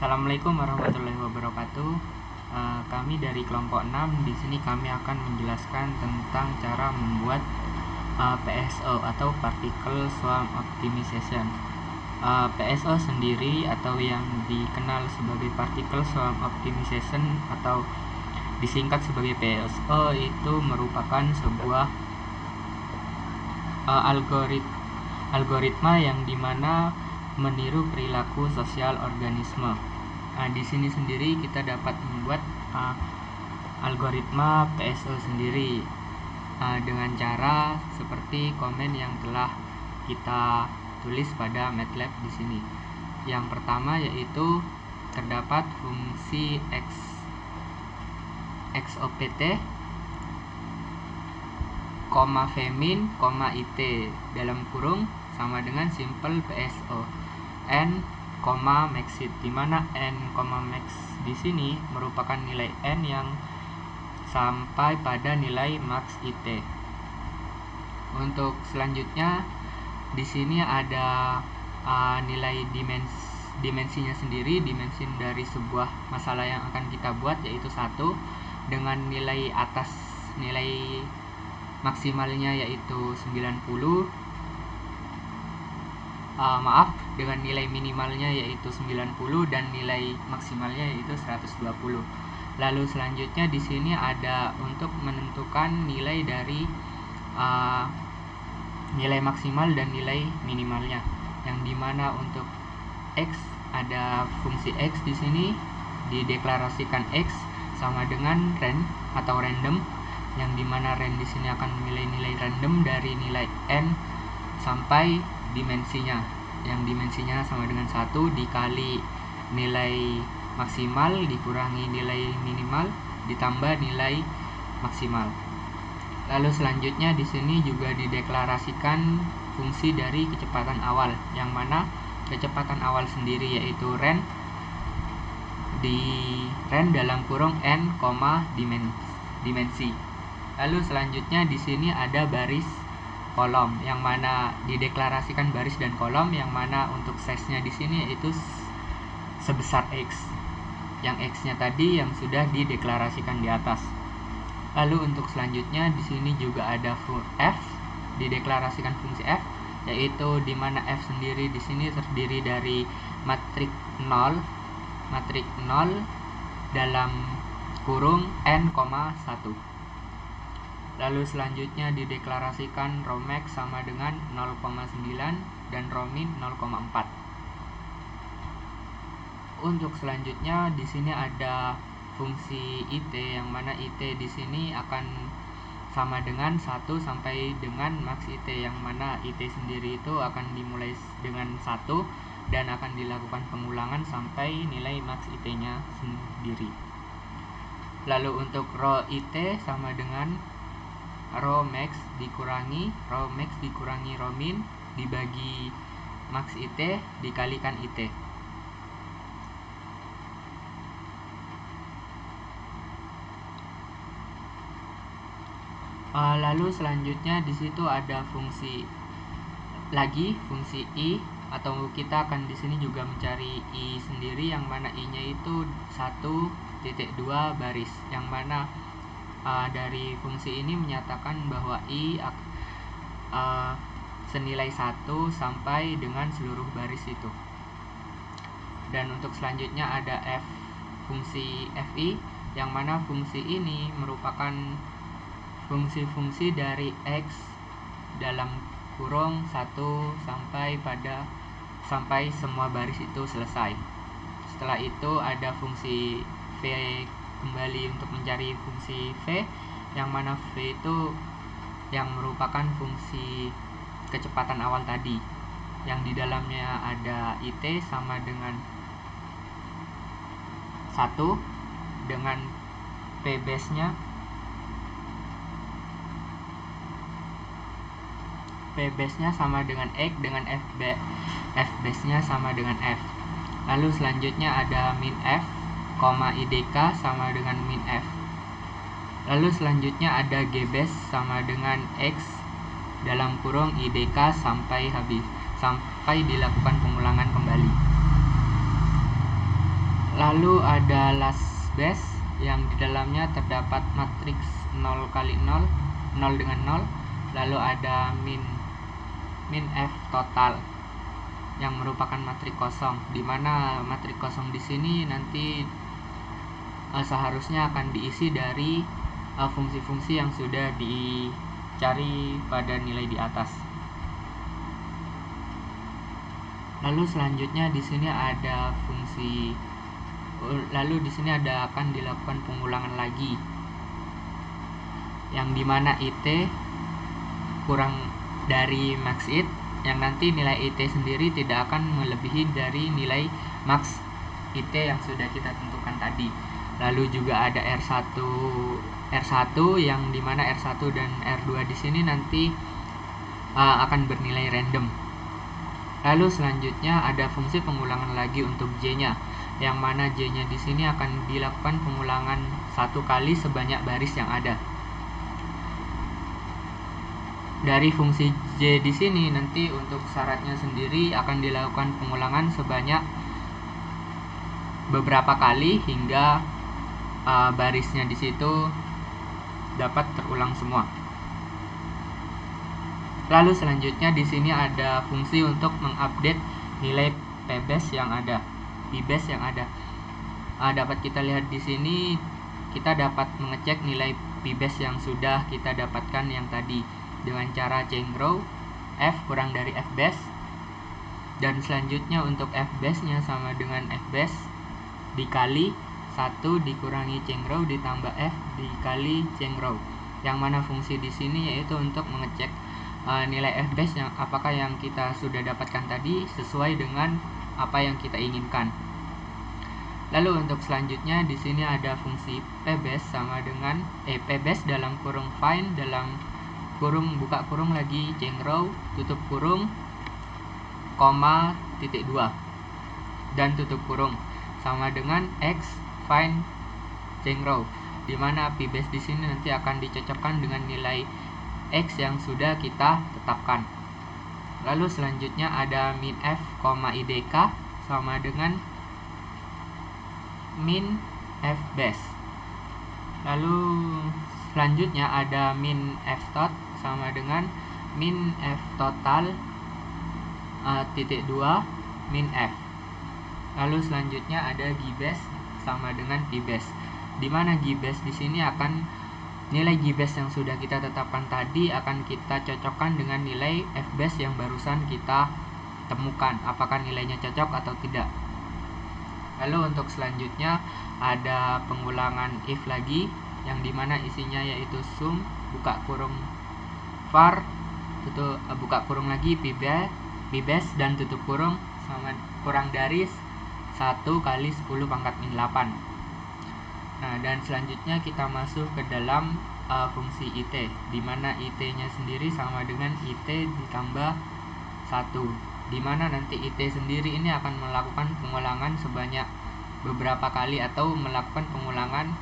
Assalamualaikum warahmatullahi wabarakatuh. Kami dari kelompok 6. Di sini kami akan menjelaskan tentang cara membuat PSO atau Particle Swarm Optimization. PSO sendiri atau yang dikenal sebagai Particle Swarm Optimization atau disingkat sebagai PSO itu merupakan sebuah algoritma yang dimana meniru perilaku sosial organisme. Di sini sendiri kita dapat membuat algoritma PSO sendiri dengan cara seperti komen yang telah kita tulis pada MATLAB di sini. Yang pertama yaitu terdapat fungsi xopt, vmin, it dalam kurung sama dengan simple PSO n, maxit, di mana n, max di sini merupakan nilai n yang sampai pada nilai max it. Untuk selanjutnya di sini ada nilai dimensinya sendiri. Dimensi dari sebuah masalah yang akan kita buat yaitu 1 dengan nilai maksimalnya yaitu 90, dengan nilai minimalnya yaitu 90 dan nilai maksimalnya yaitu 120. Lalu selanjutnya di sini ada untuk menentukan nilai dari nilai maksimal dan nilai minimalnya, yang dimana untuk x ada fungsi x di sini dideklarasikan x sama dengan ren atau random, yang dimana ren di sini akan memilih nilai random dari nilai n sampai dimensinya, yang dimensinya sama dengan 1 dikali nilai maksimal dikurangi nilai minimal ditambah nilai maksimal. Lalu selanjutnya di sini juga dideklarasikan fungsi dari kecepatan awal, yang mana kecepatan awal sendiri yaitu ren dalam kurung n, dimensi. Lalu selanjutnya di sini ada baris kolom, yang mana dideklarasikan baris dan kolom, yang mana untuk size-nya di sini yaitu sebesar x, yang x-nya tadi yang sudah dideklarasikan di atas. Lalu untuk selanjutnya di sini juga ada f, dideklarasikan fungsi f, yaitu di mana f sendiri di sini terdiri dari matriks 0 dalam kurung n, 1. Lalu selanjutnya dideklarasikan Rhomax sama dengan 0,9 dan Rhomin 0,4. Untuk selanjutnya di sini ada fungsi it, yang mana it di sini akan sama dengan 1 sampai dengan max it, yang mana it sendiri itu akan dimulai dengan 1 dan akan dilakukan pengulangan sampai nilai max it-nya sendiri. Lalu untuk rho it sama dengan rho max dikurangi rho min dibagi max it dikalikan it. Lalu selanjutnya di situ ada fungsi i, atau kita akan di sini juga mencari i sendiri, yang mana i-nya itu 1.2 baris, yang mana dari fungsi ini menyatakan bahwa i senilai 1 sampai dengan seluruh baris itu. Dan untuk selanjutnya ada f, fungsi fi, yang mana fungsi ini merupakan fungsi-fungsi dari x dalam kurung 1 sampai semua baris itu selesai. Setelah itu ada fungsi v kembali untuk mencari fungsi v, yang mana v itu yang merupakan fungsi kecepatan awal tadi, yang di dalamnya ada it sama dengan 1 dengan p base-nya sama dengan x dengan f base-nya sama dengan f. Lalu selanjutnya ada min f, idk sama dengan min f. Lalu selanjutnya ada g base sama dengan x dalam kurung idk sampai dilakukan pengulangan kembali. Lalu ada last base yang di dalamnya terdapat matriks 0 kali 0, 0 dengan 0. Lalu ada min F total yang merupakan matriks kosong, di mana matriks kosong di sini nanti seharusnya akan diisi dari fungsi-fungsi yang sudah dicari pada nilai di atas. Lalu selanjutnya di sini ada fungsi, lalu di sini akan dilakukan pengulangan lagi, yang dimana IT kurang dari max it, yang nanti nilai IT sendiri tidak akan melebihi dari nilai max IT yang sudah kita tentukan tadi. Lalu juga ada R1 yang dimana R1 dan R2 di sini nanti akan bernilai random. Lalu selanjutnya ada fungsi pengulangan lagi untuk J-nya, yang mana J-nya di sini akan dilakukan pengulangan 1 kali sebanyak baris yang ada. Dari fungsi J di sini nanti untuk syaratnya sendiri akan dilakukan pengulangan sebanyak beberapa kali hingga barisnya di situ dapat terulang semua. Lalu selanjutnya di sini ada fungsi untuk mengupdate nilai PBase yang ada, PBase yang ada. Dapat kita lihat di sini, kita dapat mengecek nilai PBase yang sudah kita dapatkan yang tadi dengan cara chain row F kurang dari FBase, dan selanjutnya untuk FBase-nya sama dengan FBase dikali 1 dikurangi chain row ditambah F dikali chain row, yang mana fungsi di sini yaitu untuk mengecek nilai FBase yang apakah yang kita sudah dapatkan tadi sesuai dengan apa yang kita inginkan. Lalu untuk selanjutnya di sini ada fungsi PBase sama dengan PBase dalam kurung find dalam kurung buka kurung lagi chain row tutup kurung koma titik 2 dan tutup kurung sama dengan X find chain row, di mana PBase di sini nanti akan dicocokkan dengan nilai X yang sudah kita tetapkan. Lalu selanjutnya ada min F, IDK sama dengan min F base. Lalu selanjutnya ada min F tot sama dengan min F total titik 2 min F. Lalu selanjutnya ada Gbase sama dengan Pbase, di mana Gbase di sini akan nilai Gbase yang sudah kita tetapkan tadi akan kita cocokkan dengan nilai Fbase yang barusan kita temukan, apakah nilainya cocok atau tidak. Lalu untuk selanjutnya ada pengulangan if lagi, yang dimana isinya yaitu sum buka kurung var tutup buka kurung lagi Pbase dan tutup kurung sama kurang dari 1 kali 10 pangkat min 8. Nah, dan selanjutnya kita masuk ke dalam fungsi IT, di mana IT-nya sendiri sama dengan IT ditambah 1, di mana nanti IT sendiri ini akan melakukan pengulangan sebanyak beberapa kali atau melakukan pengulangan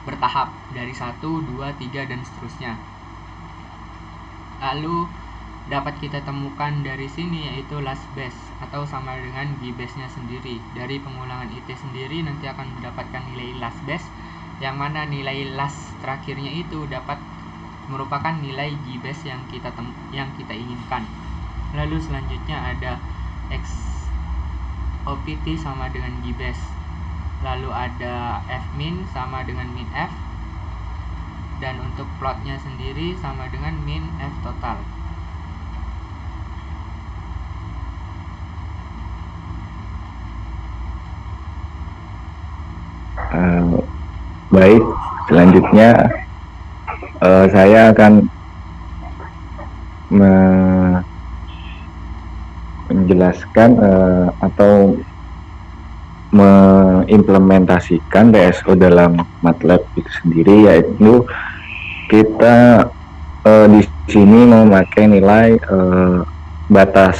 bertahap dari 1, 2, 3 dan seterusnya. Lalu dapat kita temukan dari sini yaitu last base atau sama dengan Gbase-nya sendiri. Dari pengulangan IT sendiri nanti akan mendapatkan nilai last base, yang mana nilai last terakhirnya itu dapat merupakan nilai Gbase yang kita inginkan. Lalu selanjutnya ada XOPT sama dengan Gbase. Lalu ada Fmin sama dengan min F, dan untuk plotnya sendiri sama dengan min F total. Baik, selanjutnya saya akan menjelaskan atau mengimplementasikan DSO dalam MATLAB itu sendiri, yaitu kita di sini memakai nilai batas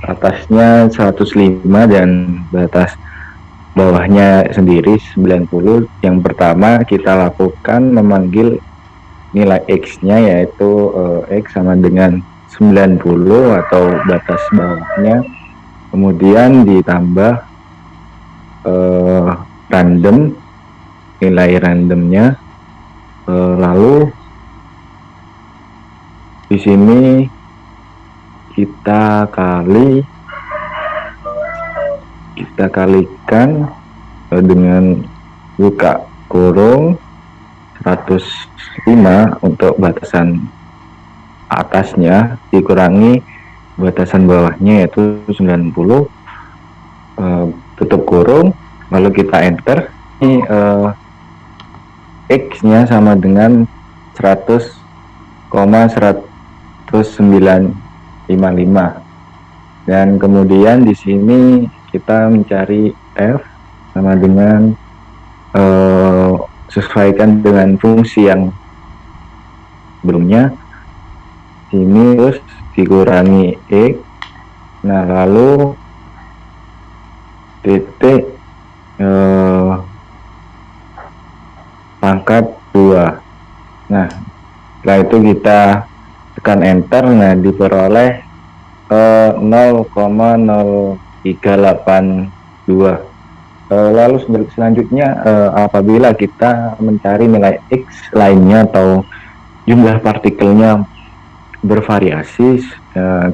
atasnya 105 dan batas bawahnya sendiri 90. Yang pertama kita lakukan memanggil nilai X-nya yaitu X sama dengan 90 atau batas bawahnya, kemudian ditambah random, nilai randomnya. Lalu di sini kita kalikan dengan buka kurung 105 untuk batasan atasnya dikurangi batasan bawahnya yaitu 90, tutup kurung, lalu kita enter. Ini X nya sama dengan 100,1955, dan kemudian di sini kita mencari F sama dengan sesuaikan dengan fungsi yang sebelumnya, sini terus dikurangi X. Nah lalu titik pangkat 2. Nah setelah itu kita tekan enter. Nah diperoleh 0,0382. Lalu selanjutnya apabila kita mencari nilai X lainnya atau jumlah partikelnya bervariasi,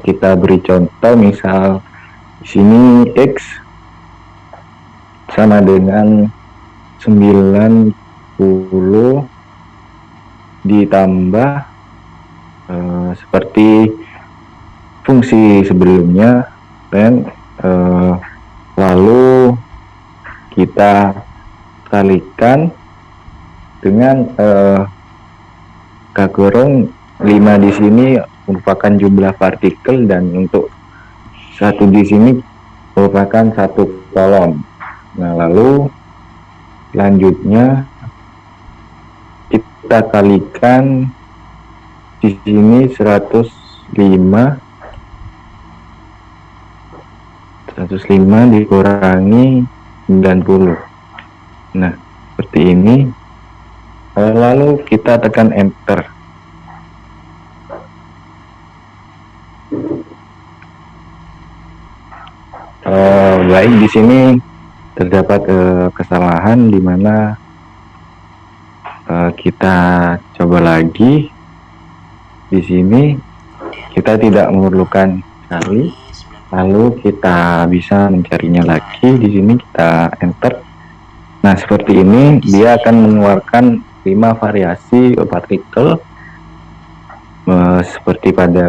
kita beri contoh, misal di sini X sama dengan 90 ditambah seperti fungsi sebelumnya, dan lalu kita kalikan dengan kurung 5 di sini merupakan jumlah partikel, dan untuk 1 di sini merupakan 1 kolom. Nah lalu selanjutnya kita kalikan di sini 105 dikurangi 90. Nah seperti ini. Lalu kita tekan enter. Baik, di sini terdapat kesalahan di mana kita coba lagi. Di sini kita tidak memerlukan cari, lalu kita bisa mencarinya lagi. Di sini kita enter. Nah seperti ini, dia akan mengeluarkan 5 variasi partikel seperti pada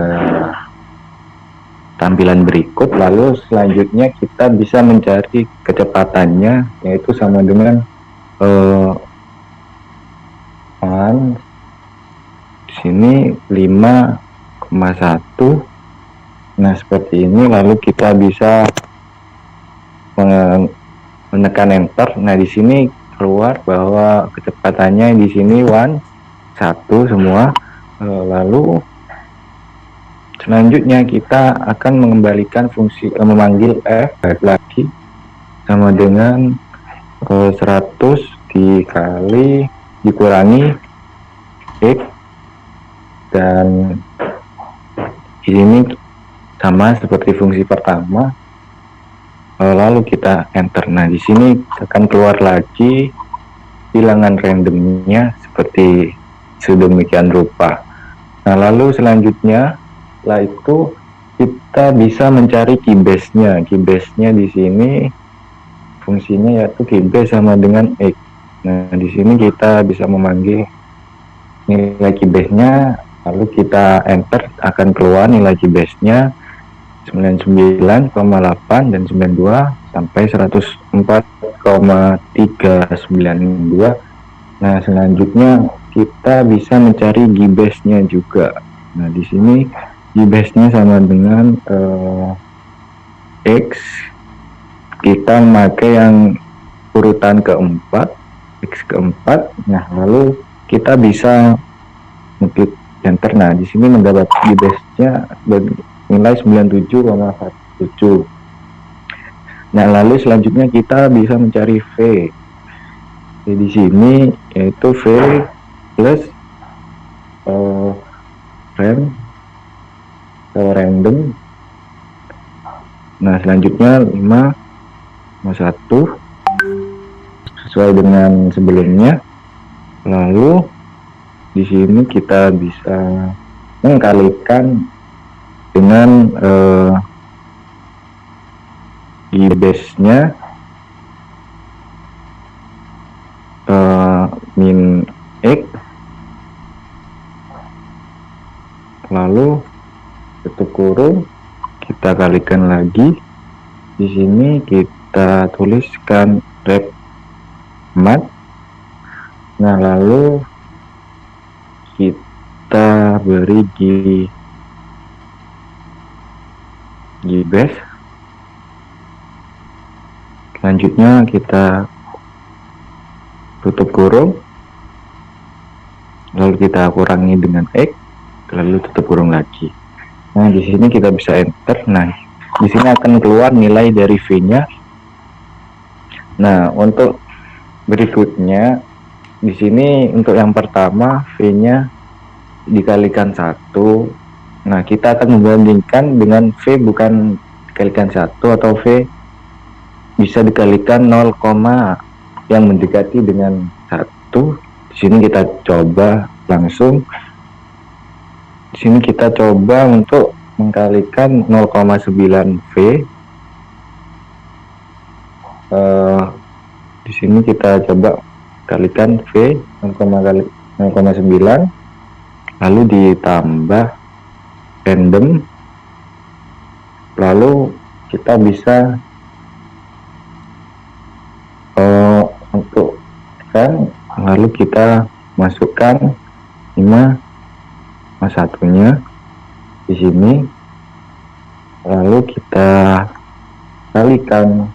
tampilan berikut. Lalu selanjutnya kita bisa mencari kecepatannya, yaitu sama dengan di sini 5,1. Nah seperti ini, lalu kita bisa menekan enter. Nah di sini keluar bahwa kecepatannya di sini 1 semua. Lalu selanjutnya kita akan mengembalikan fungsi memanggil F lagi sama dengan 100 dikurangi X, dan di sini sama seperti fungsi pertama. Lalu kita enter. Nah di sini akan keluar lagi bilangan randomnya seperti sedemikian rupa. Nah lalu selanjutnya, setelah itu kita bisa mencari keybase-nya. Keybase-nya di sini fungsinya yaitu keybase sama dengan X. Nah di sini kita bisa memanggil nilai keybase-nya, lalu kita enter, akan keluar nilai keybase-nya 99,8 dan 92 sampai 104,392. Nah selanjutnya kita bisa mencari keybase-nya juga. Nah di sini keybase-nya sama dengan X. Kita memakai yang urutan keempat, X keempat. Nah lalu kita bisa mengklik enter. Nah di sini mendapat keybase-nya nilai 97,47. Nah lalu selanjutnya kita bisa mencari V. Jadi di sini yaitu V plus random. Nah selanjutnya 5,1 sesuai dengan sebelumnya. Lalu di sini kita bisa mengkalikan dengan base-nya min X, lalu tutup kurung, kita kalikan lagi. Di sini kita tuliskan rep mat. Nah, lalu kita beri base. Selanjutnya kita tutup kurung, lalu kita kurangi dengan X, lalu tutup kurung lagi. Nah, di sini kita bisa enter. Nah, di sini akan keluar nilai dari V-nya. Nah, untuk berikutnya di sini untuk yang pertama V-nya dikalikan 1. Nah, kita akan membandingkan dengan V bukan dikalikan 1 atau V bisa dikalikan 0, yang mendekati dengan 1. Di sini kita coba langsung. Di sini kita coba untuk mengkalikan 0,9 V. Di sini kita coba kalikan V 0,9, lalu ditambah random, lalu kita bisa untuk kan, lalu kita masukkan 5,1-nya di sini, lalu kita kalikan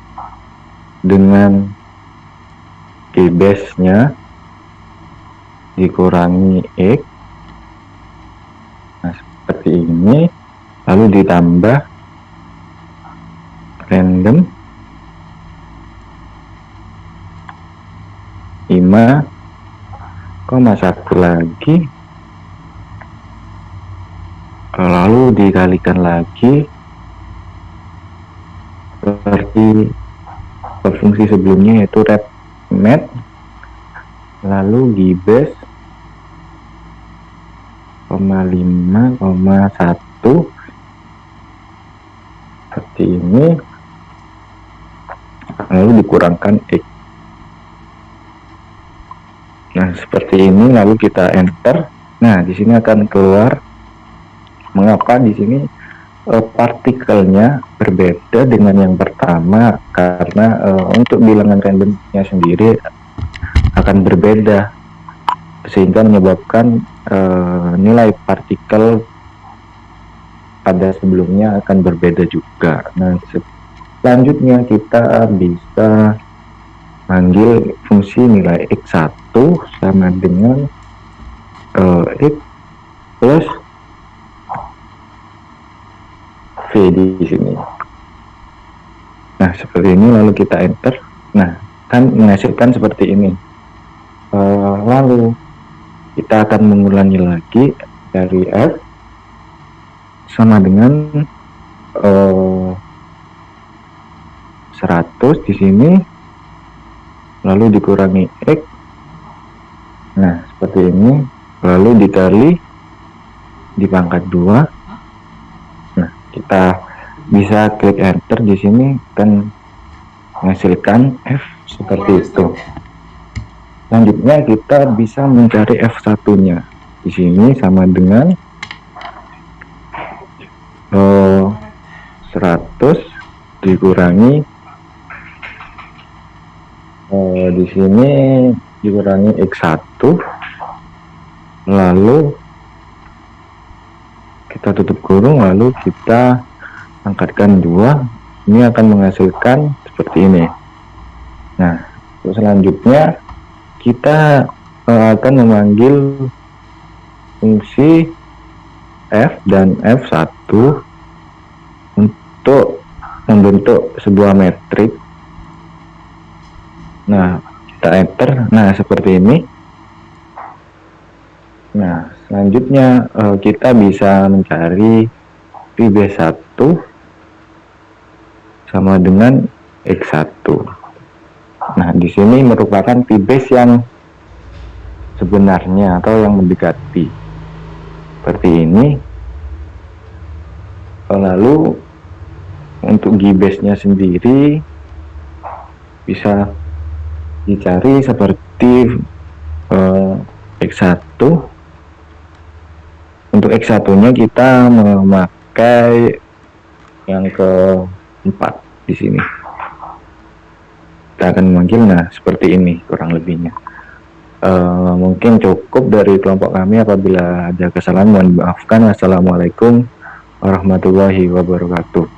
dengan base-nya dikurangi X. Nah, seperti ini, lalu ditambah random 5,1 lagi, lalu dikalikan lagi seperti fungsi sebelumnya, yaitu rep mat, lalu di base 5,1 seperti ini, lalu dikurangkan X. Nah, seperti ini, lalu kita enter. Nah, di sini akan keluar. Mengapa di sini partikelnya berbeda dengan yang pertama? Karena untuk bilangan randomnya sendiri akan berbeda, sehingga menyebabkan nilai partikel pada sebelumnya akan berbeda juga. Nah, selanjutnya kita bisa panggil fungsi nilai X1 sama dengan X plus V di sini. Nah, seperti ini, lalu kita enter. Nah, kan menghasilkan seperti ini. Lalu kita akan mengulangi lagi dari F sama dengan 100 di sini, lalu dikurangi X. Nah, seperti ini, lalu dikali di pangkat 2. Nah, kita bisa klik enter. Di sini dan menghasilkan F seperti itu. Selanjutnya kita bisa mencari F1-nya. Di sini sama dengan 100 dikurangi di sini dikurangi X1, lalu kita tutup kurung, lalu kita angkatkan 2. Ini akan menghasilkan seperti ini. Nah, selanjutnya kita akan memanggil fungsi F dan F1 untuk membentuk sebuah metrik. Nah, kita enter. Nah, seperti ini. Nah, selanjutnya kita bisa mencari V1 sama dengan X1. Nah, di sini merupakan P-base yang sebenarnya atau yang mendekati seperti ini. Lalu untuk G-base-nya sendiri bisa dicari seperti X1. Untuk X1-nya kita memakai yang keempat di sini. Kita akan memanggil, nah seperti ini kurang lebihnya. Mungkin cukup dari kelompok kami. Apabila ada kesalahan mohon maafkan. Wassalamualaikum warahmatullahi wabarakatuh.